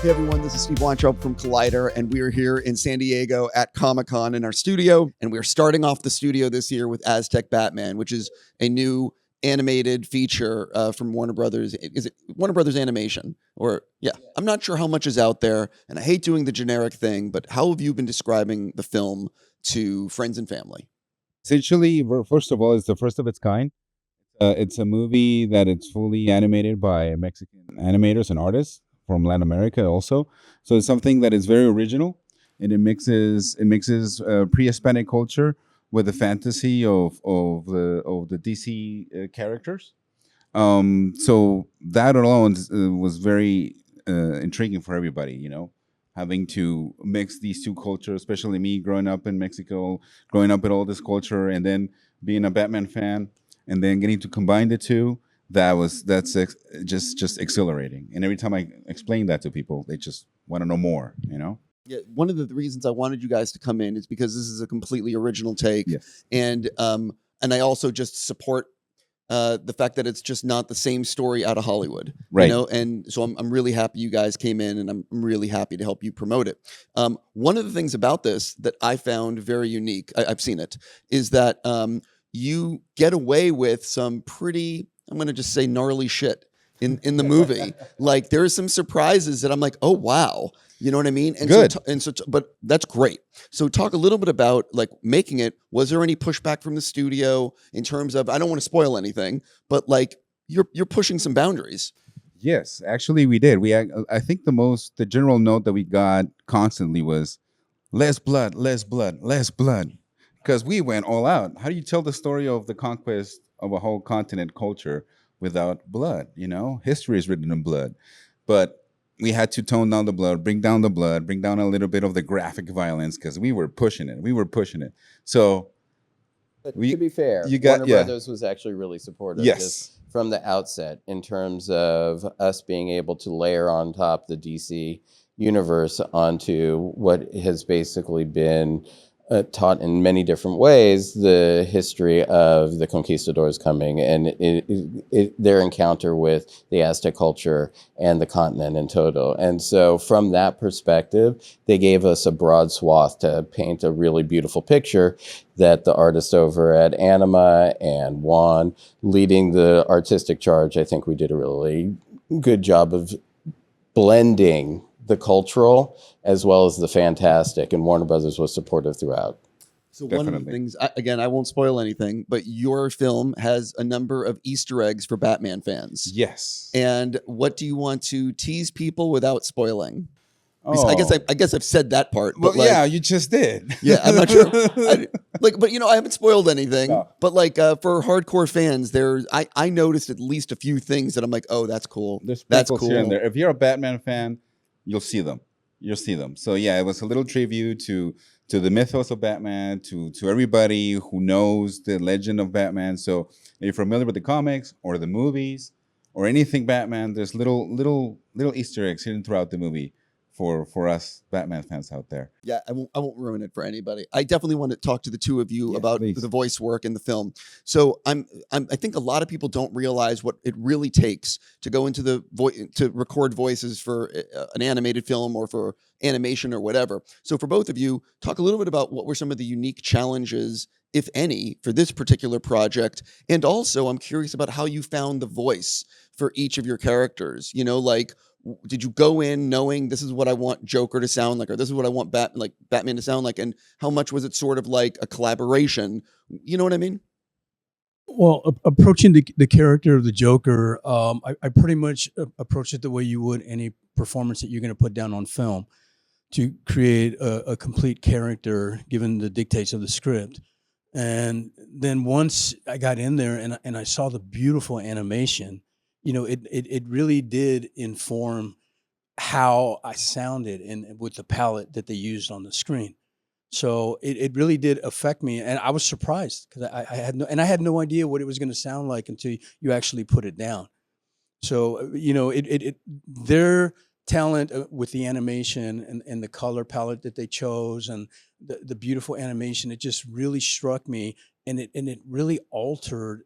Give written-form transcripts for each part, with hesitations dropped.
Hey everyone, this is Steve Weintraub from Collider, and we are here in San Diego at Comic-Con in our studio, and we are starting off the studio this year with Aztec Batman, which is a new animated feature from Warner Brothers. Is it Warner Brothers Animation? Or, yeah, I'm not sure how much is out there, and I hate doing the generic thing, but how have you been describing the film to friends and family? Essentially, first of all, it's the first of its kind. It's a movie that it's fully animated by Mexican animators and artists from Latin America also. So it's something that is very original, and it mixes pre-Hispanic culture with the fantasy of the DC characters. So that alone was very intriguing for everybody. Having to mix these two cultures, especially me growing up in Mexico, growing up with all this culture, and then being a Batman fan, and then getting to combine the two. Just exhilarating. And every time I explain that to people, they just want to know more. Yeah, one of the reasons I wanted you guys to come in is because this is a completely original take, Yes. and I also just support the fact that it's just not the same story out of Hollywood, Right. And so I'm really happy you guys came in, and I'm really happy to help you promote it. One of the things about this that I found very unique, I've seen it, is that you get away with some pretty, I'm going to just say gnarly shit in the movie. Like there are some surprises that I'm like, oh wow, you know what I mean? And Good. But that's great. So talk a little bit about like making it. Was there any pushback from the studio in terms of, I don't want to spoil anything, but like you're pushing some boundaries. Yes, actually, we did. I think the general note that we got constantly was less blood, less blood, less blood, because we went all out. How do you tell the story of the conquest of a whole continent culture without blood? History is written in blood, but we had to tone down the blood, bring down the blood, bring down a little bit of the graphic violence because we were pushing it. We were pushing it. So But to be fair, Warner Brothers was actually really supportive. Yes. Just from the outset in terms of us being able to layer on top the DC universe onto what has basically been taught in many different ways, the history of the conquistadors coming and their encounter with the Aztec culture and the continent in total. And so from that perspective, they gave us a broad swath to paint a really beautiful picture that the artists over at Anima and Juan leading the artistic charge, I think we did a really good job of blending the cultural as well as the fantastic, and Warner Brothers was supportive throughout. So one of the things, again, I won't spoil anything, but your film has a number of Easter eggs for Batman fans. Yes. And what do you want to tease people without spoiling? Oh. I guess I've said that part. Well, but like, yeah, you just did. Yeah, I'm not sure. But I haven't spoiled anything. No. But like for hardcore fans, I noticed at least a few things that I'm like, oh, that's cool. That's cool. Here and there. If you're a Batman fan, you'll see them. So yeah, it was a little tribute to the mythos of Batman, to everybody who knows the legend of Batman. So if you're familiar with the comics or the movies or anything Batman, there's little Easter eggs hidden throughout the movie for us Batman fans out there. Yeah, I won't ruin it for anybody. I definitely want to talk to the two of you about the voice work in the film. So I think a lot of people don't realize what it really takes to go into to record voices for an animated film or for animation or whatever. So for both of you, talk a little bit about what were some of the unique challenges, if any, for this particular project. And also I'm curious about how you found the voice for each of your characters. Like, did you go in knowing this is what I want Joker to sound like, or this is what I want Batman to sound like? And how much was it sort of like a collaboration? You know what I mean? Well, approaching the character of the Joker, I pretty much approach it the way you would any performance that you're going to put down on film, to create a complete character given the dictates of the script. And then once I got in there and I saw the beautiful animation, it really did inform how I sounded and with the palette that they used on the screen. So it really did affect me, and I was surprised because I had no idea what it was going to sound like until you actually put it down. So their talent with the animation and the color palette that they chose and the beautiful animation, it just really struck me, and it really altered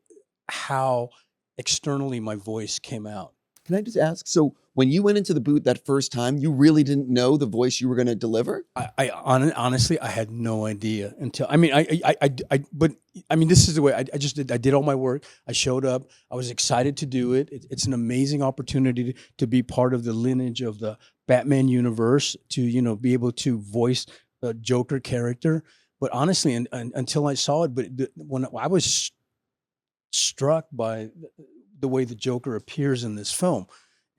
how externally my voice came out. Can I just ask? So when you went into the booth that first time, you really didn't know the voice you were going to deliver? Honestly, I had no idea until, but I mean, this is the way I did all my work. I showed up. I was excited to do it. It's an amazing opportunity to be part of the lineage of the Batman universe, to, you know, be able to voice the Joker character. But honestly, until I saw it, when I was struck by the way the Joker appears in this film,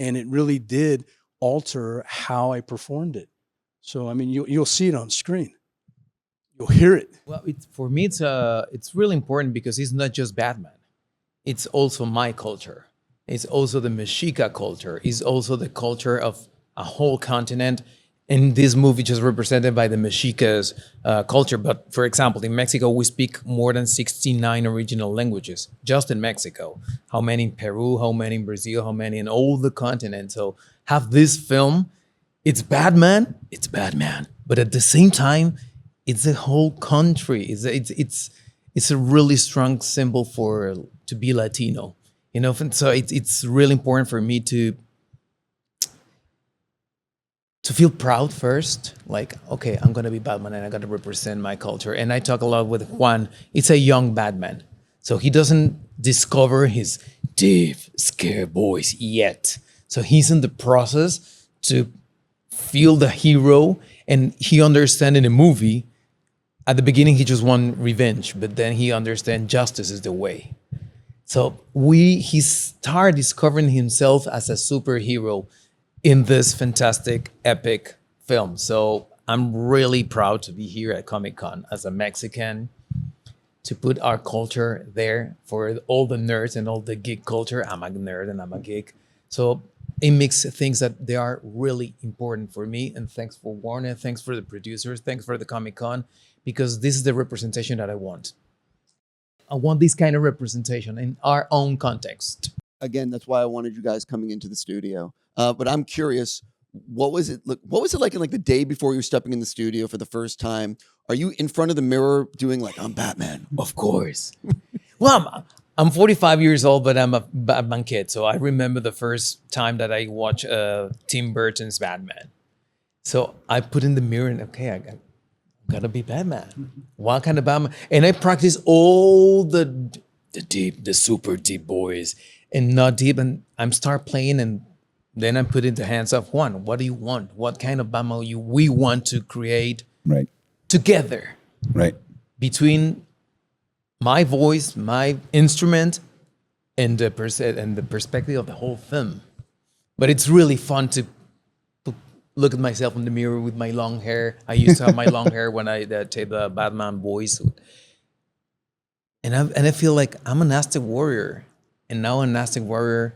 and it really did alter how I performed it. So I mean, you'll see it on screen, you'll hear it. Well, for me, it's really important because it's not just Batman. It's also my culture. It's also the Mexica culture. It's also the culture of a whole continent. In this movie, just represented by the Mexica's culture. But for example, in Mexico, we speak more than 69 original languages, just in Mexico. How many in Peru, how many in Brazil, how many in all the continent. So have this film, it's Batman. But at the same time, it's a whole country. It's a really strong symbol to be Latino. You know, so it's really important for me to feel proud first, like, okay, I'm going to be Batman and I got to represent my culture. And I talk a lot with Juan. It's a young Batman. So he doesn't discover his deep, scared voice yet. So he's in the process to feel the hero, and he understands in a movie, at the beginning, he just wants revenge, but then he understands justice is the way. So he started discovering himself as a superhero in this fantastic, epic film. So I'm really proud to be here at Comic-Con as a Mexican, to put our culture there for all the nerds and all the geek culture. I'm a nerd and I'm a geek. So it makes things that they are really important for me. And thanks for Warner, thanks for the producers, thanks for the Comic-Con, because this is the representation that I want. I want this kind of representation in our own context. Again, that's why I wanted you guys coming into the studio. But I'm curious, what was it like in like the day before you were stepping in the studio for the first time? Are you in front of the mirror doing like, I'm Batman? Of course. Well, I'm 45 years old, but I'm a Batman kid. So I remember the first time that I watched Tim Burton's Batman. So I put in the mirror and, okay, I gotta be Batman. What kind of Batman? And I practice all the deep, the super deep voice, and not deep. And I'm start playing, and then I put it in the hands of Juan. What do you want? What kind of Batman we want to create together? Right. Between my voice, my instrument, and the perspective of the whole film. But it's really fun to look at myself in the mirror with my long hair. I used to have my long hair when I take the Batman voice. And I feel like I'm an Aztec warrior. And now an Aztec warrior.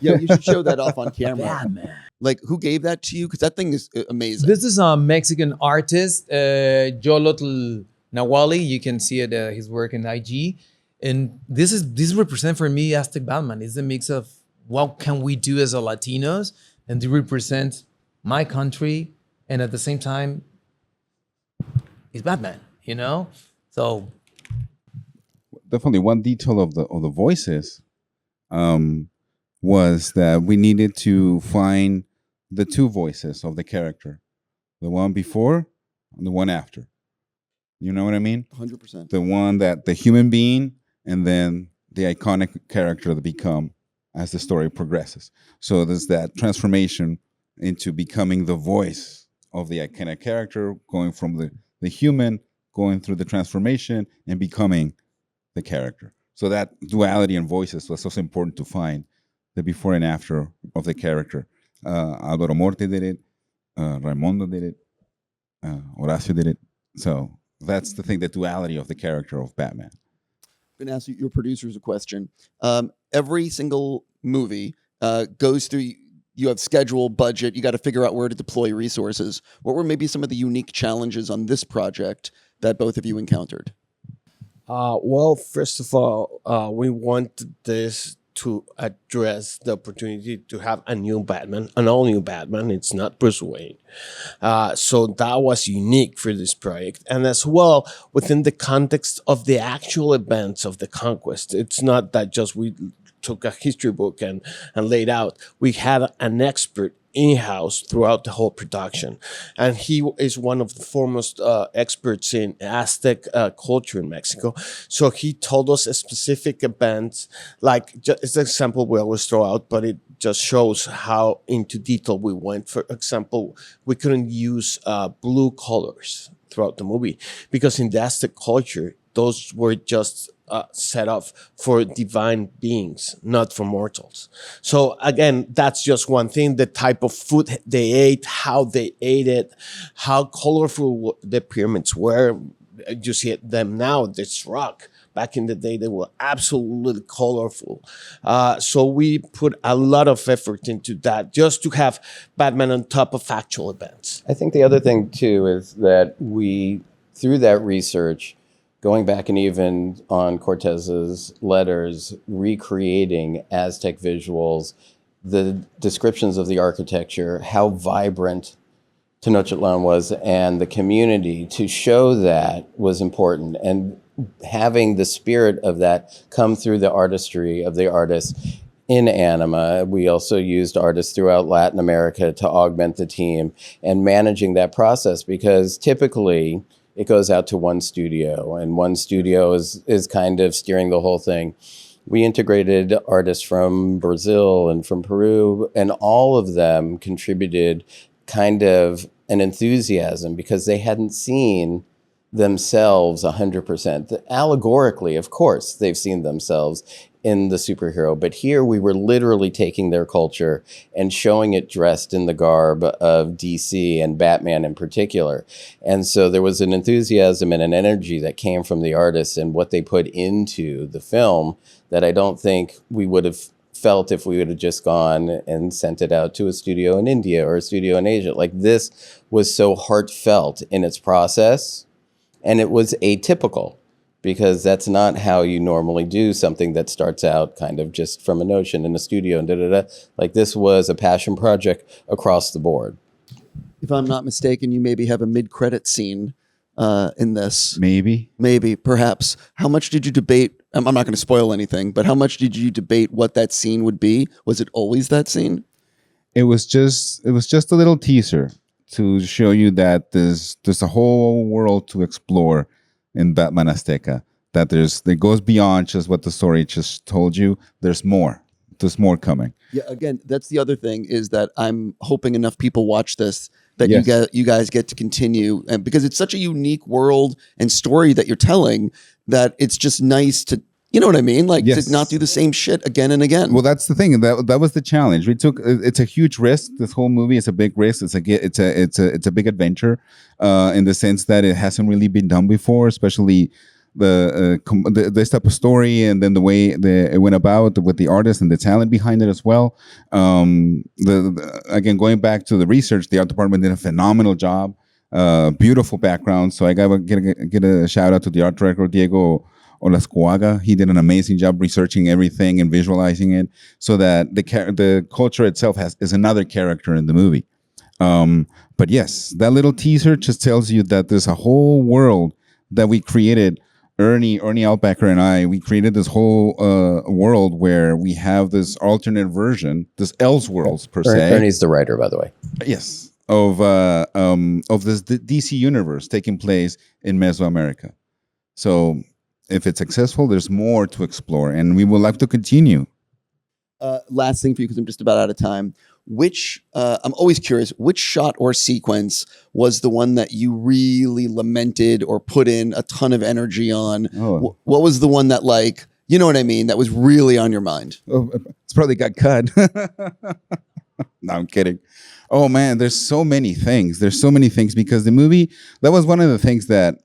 Yeah, you should show that off on camera. Batman. Like, who gave that to you? Because that thing is amazing. This is a Mexican artist, Yohualli Coatl. You can see it, his work in IG. And this represents for me Aztec Batman. It's a mix of what can we do as a Latinos, and to represent my country, and at the same time, he's Batman, you know? So definitely one detail of the voices was that we needed to find the two voices of the character, the one before and the one after. You know what I mean? 100%. The one that the human being, and then the iconic character that become as the story progresses. So there's that transformation into becoming the voice of the iconic character, going from the human, going through the transformation and becoming the character. So that duality in voices was also important to find, the before and after of the character. Alvaro Morte did it, Raimundo did it, Horacio did it. So that's the thing, the duality of the character of Batman. I'm going to ask your producers a question. Every single movie goes through, you have schedule, budget, you got to figure out where to deploy resources. What were maybe some of the unique challenges on this project that both of you encountered? Well, first of all, we wanted this to address the opportunity to have a new Batman, an all-new Batman. It's not Bruce Wayne. So that was unique for this project. And as well, within the context of the actual events of the conquest, it's not that just we took a history book and laid out. We had an expert in-house throughout the whole production, and he is one of the foremost experts in Aztec culture in Mexico. So he told us a specific events, like it's an example we always throw out, but it just shows how into detail we went. For example, we couldn't use blue colors throughout the movie because in the Aztec culture, those were just set up for divine beings, not for mortals. So again, that's just one thing, the type of food they ate, how they ate it, how colorful the pyramids were. You see them now, this rock. Back in the day, they were absolutely colorful. So we put a lot of effort into that just to have Batman on top of actual events. I think the other thing too is that we, through that research, going back and even on Cortez's letters, recreating Aztec visuals, the descriptions of the architecture, how vibrant Tenochtitlan was, and the community, to show that was important. And having the spirit of that come through the artistry of the artists in anima. We also used artists throughout Latin America to augment the team and managing that process, because typically it goes out to one studio, and one studio is kind of steering the whole thing. We integrated artists from Brazil and from Peru, and all of them contributed kind of an enthusiasm because they hadn't seen themselves 100%. Allegorically, of course, they've seen themselves in the superhero, but here we were literally taking their culture and showing it dressed in the garb of DC and Batman in particular. And so there was an enthusiasm and an energy that came from the artists and what they put into the film that I don't think we would have felt if we would have just gone and sent it out to a studio in India or a studio in Asia. Like, this was so heartfelt in its process, and it was atypical, because that's not how you normally do something that starts out kind of just from a notion in a studio and da-da-da. Like, this was a passion project across the board. If I'm not mistaken, you maybe have a mid-credit scene in this. Maybe, perhaps. How much did you debate? I'm not going to spoil anything, but how much did you debate what that scene would be? Was it always that scene? It was just a little teaser to show you that there's a whole world to explore in Batman Azteca, that it goes beyond just what the story just told you. There's more coming. Yeah, again, that's the other thing, is that I'm hoping enough people watch this that Yes. you guys get to continue, and because it's such a unique world and story that you're telling, that it's just nice to, you know what I mean, like, Yes. to not do the same shit again and again. Well, that's the thing. That was the challenge we took. It's a huge risk. This whole movie is a big risk. It's a big adventure, in the sense that it hasn't really been done before, especially this type of story, and then the way it went about with the artist and the talent behind it as well. Again, going back to the research, the art department did a phenomenal job. Beautiful background. So I gotta get a shout out to the art director, Diego Olascuaga. He did an amazing job researching everything and visualizing it, so that the culture itself is another character in the movie. But yes, that little teaser just tells you that there's a whole world that we created. Ernie Altbacker and I, we created this whole world where we have this alternate version, this Elseworlds per se. Ernie's the writer, by the way. Yes, of this DC universe taking place in Mesoamerica. So if it's successful, there's more to explore, and we would like to continue. Last thing for you, because I'm just about out of time. I'm always curious, which shot or sequence was the one that you really lamented or put in a ton of energy on? Oh. What was the one that, like, you know what I mean, that was really on your mind? Oh, it's probably got cut. No, I'm kidding. Oh man, there's so many things. Because the movie, that was one of the things that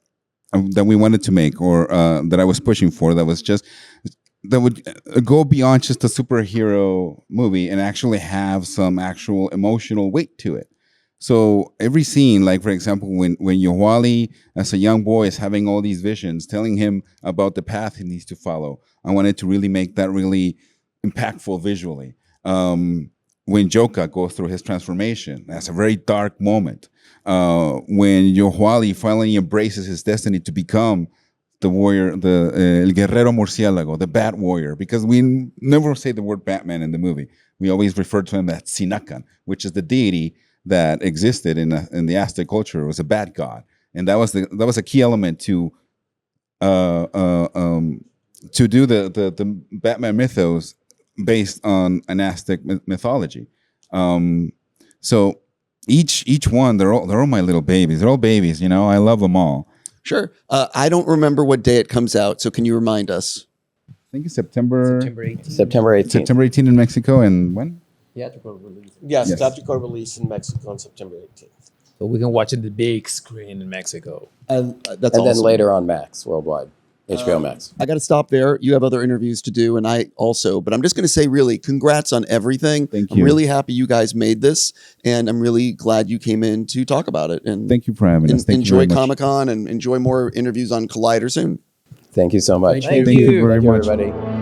we wanted to make, or that I was pushing for. That would go beyond just a superhero movie and actually have some actual emotional weight to it. So every scene, like for example, when Yohualli as a young boy is having all these visions, telling him about the path he needs to follow, I wanted to really make that really impactful visually. When Yoka goes through his transformation, that's a very dark moment. When Yohualli finally embraces his destiny to become the warrior, el guerrero murciélago, the bat warrior, because we never say the word Batman in the movie. We always refer to him as Tzinacan, which is the deity that existed in the Aztec culture. It was a bat god, and that was a key element to do the Batman mythos based on an Aztec mythology. So each one, they're all my little babies. They're all babies, you know. I love them all. Sure. I don't remember what day it comes out, so can you remind us? I think it's September 18th. September 18th. September 18th in Mexico, and when? Theatrical release. Yes, Yes. theatrical release in Mexico on September 18th. So we can watch it in the big screen in Mexico. And that's And awesome. then later on Max, worldwide. HBO Max. I got to stop there. You have other interviews to do, and I also. But I'm just going to say, really, congrats on everything. Thank I'm you. really happy you guys made this, and I'm really glad you came in to talk about it. And Thank you for having us. Thank you enjoy very much. Comic-Con and enjoy more interviews on Collider soon. Thank you so much. Thank you very Thank you, much. everybody.